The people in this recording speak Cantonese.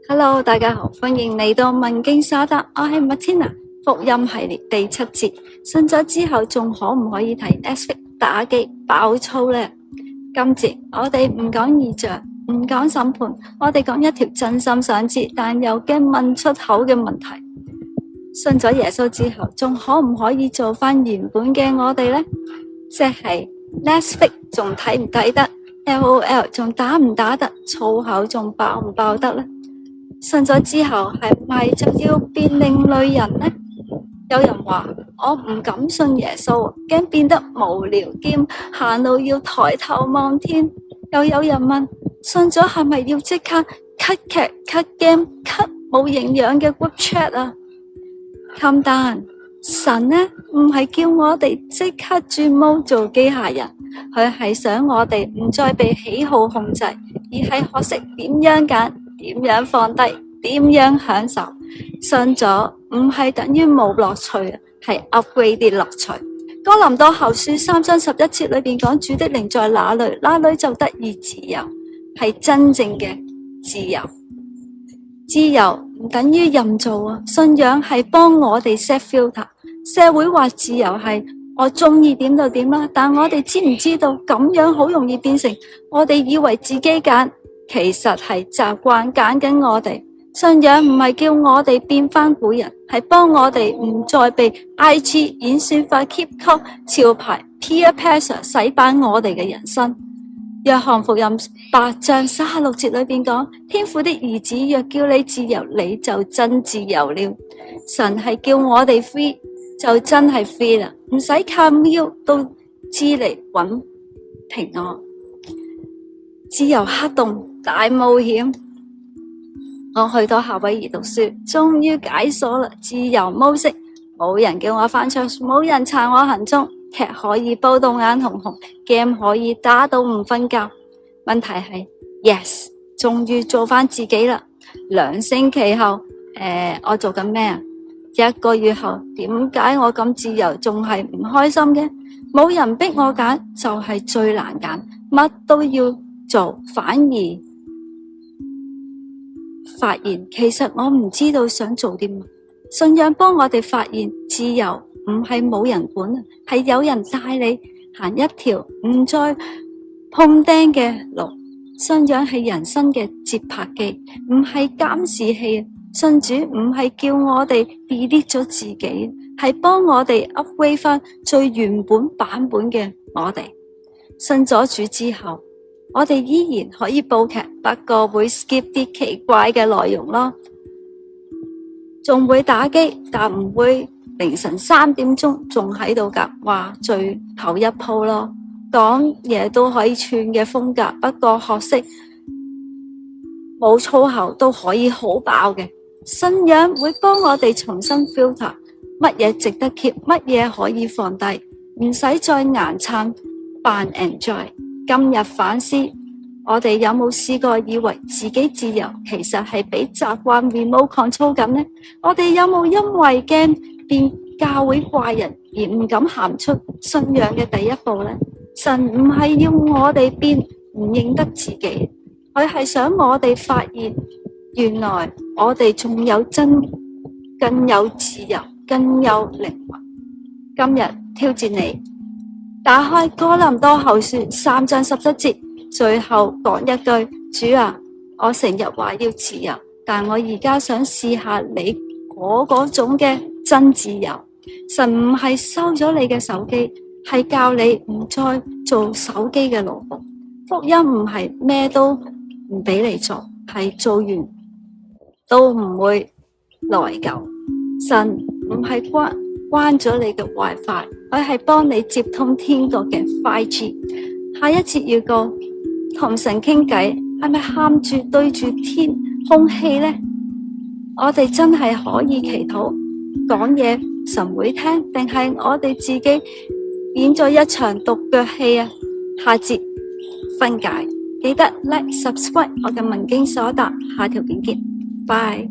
Hello，大家好，歡迎嚟到問經沙達，我係 Martina。福音系列第7節，信咗之後仲可唔可以睇 Netflix 打機爆粗呢？今節我哋唔講異象，唔講審判，我哋講一條真心想知但又驚問出口嘅問題。信咗耶穌之後，仲可唔可以做返原本嘅我哋呢？即係 Netflix 仲睇唔睇得？ LOL 仲打唔打得？粗口仲爆唔爆得呢？信咗之後係咪就要變另類人呢？有人話我唔敢信耶穌，驚變得無聊兼行路要抬頭望天。又有人問，信咗係咪要即刻 cut 劇 cut game cut 冇營養嘅 group chat 啊？Calm down，神呢唔係叫我哋即刻轉毛做機械人，佢係想我哋唔再被喜好控制，而係學識點樣揀，點樣放低，點樣享受。信咗唔係等於冇樂趣，係 upgrade 啲樂趣。哥林多後書3章11節裏邊講，主的靈在哪裏，哪裏就得以自由，係真正嘅自由。自由唔等於任做啊，信仰係幫我哋 set filter。社會話自由係我中意點就點啦，但我哋知唔知道咁樣好容易變成我哋以為自己揀，其實係習慣揀緊我哋。信仰唔係叫我哋變翻古人，係幫我哋唔再被 IG 演算法 keep code 潮牌 peer pressure 洗版我哋嘅人生。約翰福音8章36節裏邊講，天父的兒子若叫你自由，你就真自由了。神係叫我哋 free， 就真係 free 啦，唔使靠喵都知嚟搵平安。自由黑洞大冒險。我去到夏威夷讀書，終於解鎖啦！自由模式，冇人叫我翻牆，冇人查我行蹤，劇可以煲到眼紅紅， game 可以打到唔瞓覺。問題係 yes， 終於做翻自己啦！2星期後，我做緊咩啊？1個月後，點解我咁自由仲係唔開心嘅？冇人逼我揀，就係最難揀，乜都要做，反而發現其實我唔知道想做啲乜。信仰幫我哋發現自由唔係冇人管，係有人帶你行一條唔再碰釘嘅路。信仰係人生嘅節拍機，唔係監視器。信主唔係叫我哋 delete 咗自己，係幫我哋 upgrade 翻最原本版本嘅我哋。信咗主之後，我哋依然可以煲劇，不過會 skip 啲奇怪嘅內容咯。仲會打機，但唔會凌晨3點鐘仲喺度夾，話最後一鋪咯。講嘢都可以串嘅風格，不過學識冇粗口都可以好爆嘅。信仰會幫我哋重新 filter， 乜嘢值得 keep， 乜嘢可以放低，唔使再硬撐扮 enjoy。今日反思，我哋有冇試過以為自己自由，其實係俾習慣 remote control 緊呢？我哋有冇因為驚變教會怪人而唔敢行出信仰嘅第一步呢？神唔係要我哋變唔認得自己，佢係想我哋發現，原來我哋仲有更有自由，更有靈魂。今日挑戰你，打開哥林多後書3章17節，最後講一句：主啊，我成日話要自由，但我而家想試下你嗰種嘅真自由。神唔係收咗你嘅手機，係教你唔再做手機嘅奴僕。福音唔係咩都唔俾你做，係做完都唔會內疚。神唔係關咗你嘅 WiFi， 佢係幫你接通天國嘅 5G。下一節預告，同神傾偈係咪喊住對住天空氣呢？我哋真係可以祈禱講嘢，神會聽，定係我哋自己演咗一場獨腳戲啊？下節分解，記得 like subscribe 我嘅問經所答，下條片見，拜。